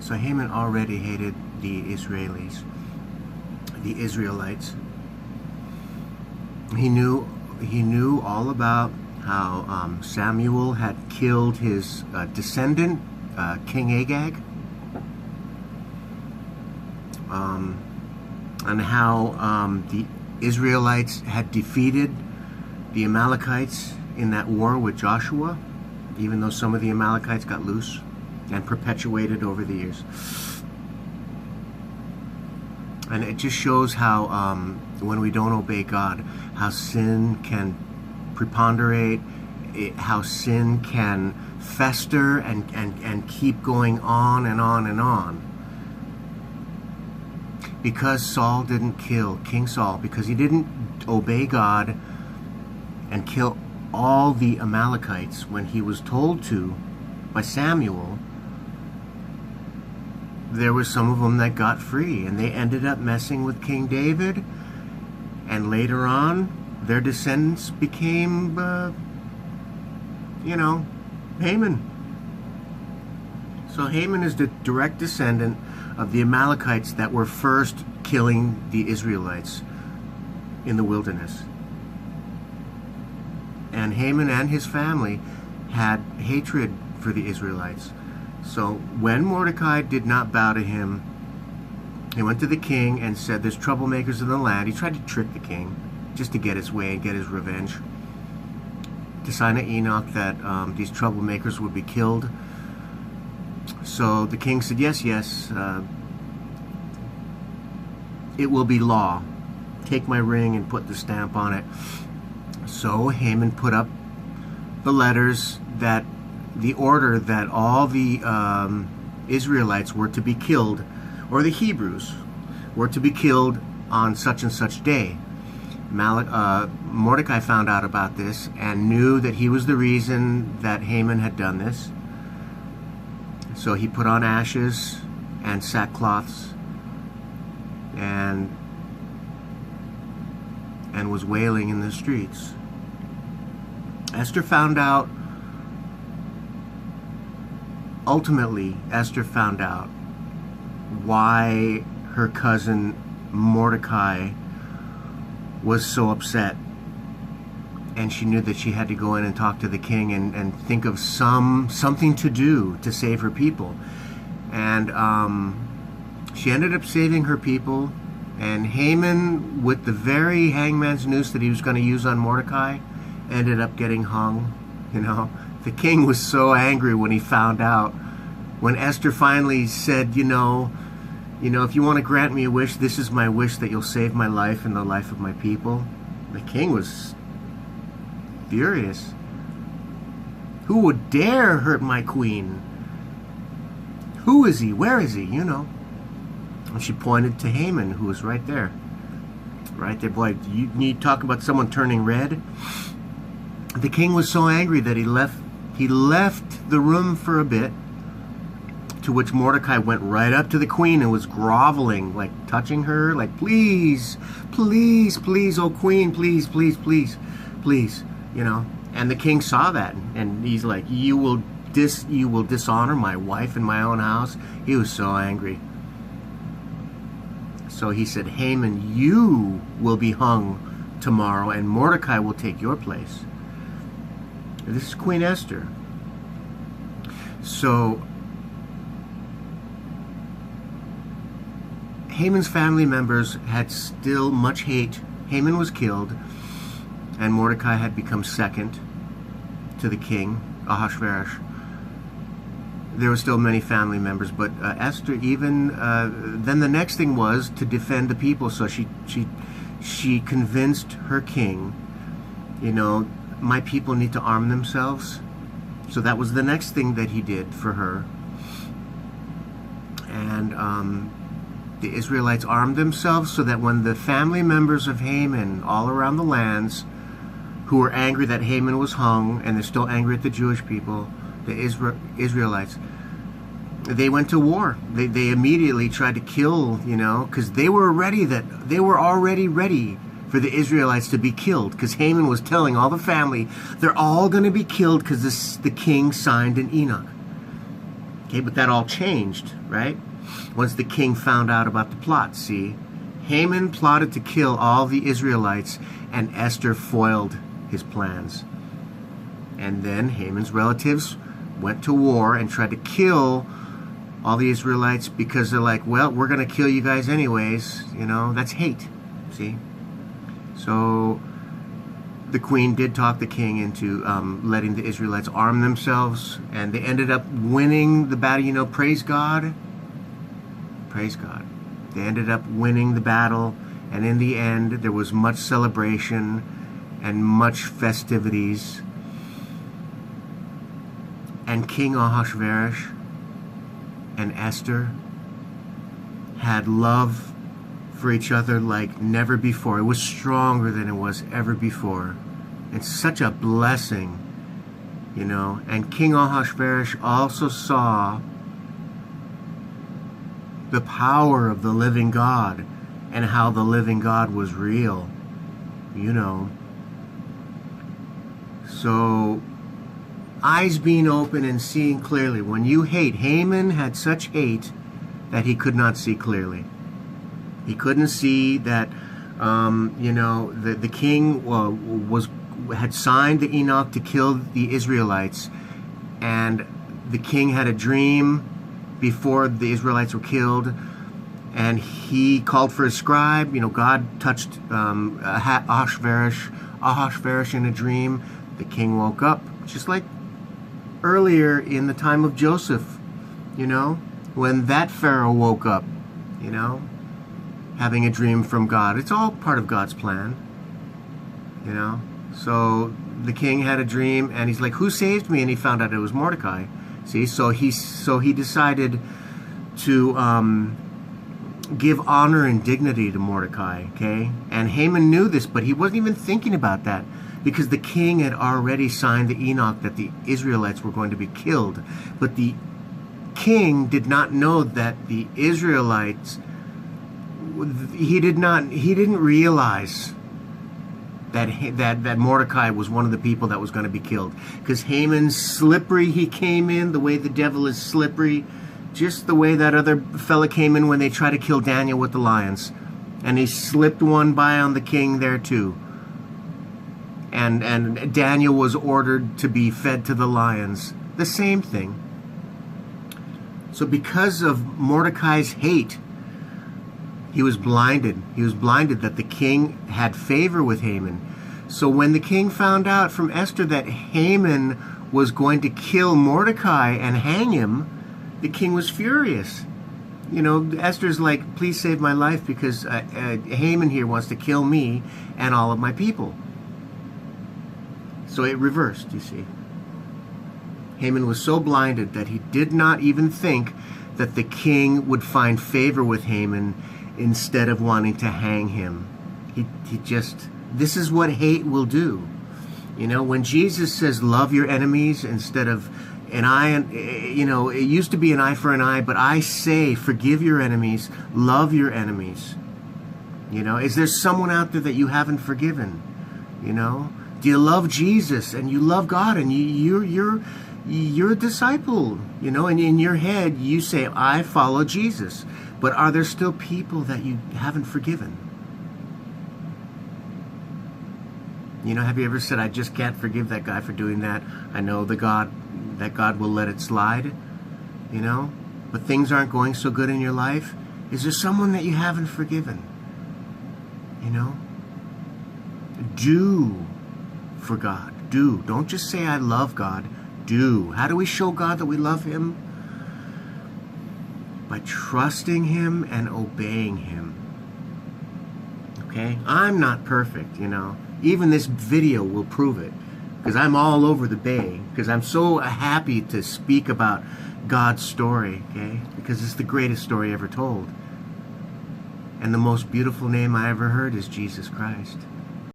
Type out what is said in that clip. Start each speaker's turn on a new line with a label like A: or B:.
A: So Haman already hated the Israelites. He knew all about how Samuel had killed his descendant, King Agag, and how the Israelites had defeated the Amalekites in that war with Joshua, even though some of the Amalekites got loose and perpetuated over the years. And it just shows how when we don't obey God, how sin can preponderate, how sin can fester and keep going on and on and on. Because Saul didn't kill King Saul, because he didn't obey God and kill all the Amalekites when he was told to by Samuel, there were some of them that got free, and they ended up messing with King David, and later on their descendants became Haman. So Haman is the direct descendant of the Amalekites that were first killing the Israelites in the wilderness. And Haman and his family had hatred for the Israelites. So when Mordecai did not bow to him, he went to the king and said, there's troublemakers in the land. He tried to trick the king just to get his way and get his revenge, to sign an Enoch that these troublemakers would be killed. So the king said, yes, it will be law. Take my ring and put the stamp on it. So Haman put up the letters that the order that all the Israelites were to be killed, or the Hebrews were to be killed on such and such day. Mordecai found out about this and knew that he was the reason that Haman had done this. So he put on ashes and sackcloths and was wailing in the streets. Ultimately, Esther found out why her cousin Mordecai was so upset. And she knew that she had to go in and talk to the king and think of something to do to save her people. And she ended up saving her people. And Haman, with the very hangman's noose that he was going to use on Mordecai, ended up getting hung. The king was so angry when he found out. When Esther finally said, if you want to grant me a wish, this is my wish, that you'll save my life and the life of my people. The king was furious. Who would dare hurt my queen? Who is he? Where is he? And she pointed to Haman, who was right there. Right there. Boy, you need to talk about someone turning red. The king was so angry that he left the room for a bit, to which Mordecai went right up to the queen and was groveling, like touching her, like, please, please, please, oh queen, please, please, please, please, And the king saw that, and he's like, you will dishonor my wife in my own house. He was so angry. So he said, Haman, you will be hung tomorrow, and Mordecai will take your place. This is Queen Esther. So Haman's family members had still much hate. Haman was killed, and Mordecai had become second to the king, Ahasuerus. There were still many family members, but Esther even, then the next thing was to defend the people. So she convinced her king, my people need to arm themselves. So that was the next thing that he did for her. And the Israelites armed themselves so that when the family members of Haman all around the lands, who were angry that Haman was hung, and they're still angry at the Jewish people, the Israelites, they went to war. They immediately tried to kill, because they were already ready for the Israelites to be killed, because Haman was telling all the family, they're all going to be killed because the king signed an Enoch. Okay, but that all changed, right? Once the king found out about the plot, see? Haman plotted to kill all the Israelites, and Esther foiled his plans. And then Haman's relatives went to war and tried to kill all the Israelites because they're like, well, we're going to kill you guys anyways. You know, that's hate, see? So the queen did talk the king into letting the Israelites arm themselves, and they ended up winning the battle. You know, praise God. Praise God. They ended up winning the battle, and in the end, there was much celebration and much festivities. And King Ahasuerus and Esther had love for each other like never before. It was stronger than it was ever before. It's such a blessing, you know. And King Ahasuerus also saw the power of the living God and how the living God was real, you know. So, eyes being open and seeing clearly. When you hate, Haman had such hate that he could not see clearly. He couldn't see that, you know, the king had signed the Enoch to kill the Israelites, and the king had a dream before the Israelites were killed, and he called for a scribe. You know, God touched Ahasuerus in a dream. The king woke up, just like earlier in the time of Joseph, you know, when that Pharaoh woke up, you know, having a dream from God. It's all part of God's plan, you know. So the king had a dream, and he's like, who saved me? And he found out it was Mordecai. See, so he decided to give honor and dignity to Mordecai, okay? And Haman knew this, but he wasn't even thinking about that, because the king had already signed the Enoch that the Israelites were going to be killed. But the king did not know that the Israelites, he didn't realize that Mordecai was one of the people that was going to be killed. Because Haman's slippery, he came in the way the devil is slippery, just the way that other fella came in when they tried to kill Daniel with the lions. And he slipped one by on the king there too. And Daniel was ordered to be fed to the lions. The same thing. So because of Mordecai's hate, he was blinded. He was blinded that the king had favor with Haman. So when the king found out from Esther that Haman was going to kill Mordecai and hang him, the king was furious. You know, Esther's like, please save my life, because Haman here wants to kill me and all of my people. So it reversed, you see. Haman was so blinded that he did not even think that the king would find favor with Haman instead of wanting to hang him. He just, this is what hate will do. You know, when Jesus says love your enemies instead of an eye, you know, it used to be an eye for an eye, but I say forgive your enemies, love your enemies. You know, is there someone out there that you haven't forgiven? You know, do you love Jesus and you love God and you're a disciple? You know, and in your head you say, I follow Jesus. But are there still people that you haven't forgiven? You know, have you ever said, I just can't forgive that guy for doing that. I know that God will let it slide, you know, but things aren't going so good in your life. Is there someone that you haven't forgiven? You know, do for God. Do. Don't just say, I love God. Do. How do we show God that we love Him? By trusting Him and obeying Him. Okay? I'm not perfect, you know. Even this video will prove it. Because I'm all over the bay. Because I'm so happy to speak about God's story, okay? Because it's the greatest story ever told. And the most beautiful name I ever heard is Jesus Christ.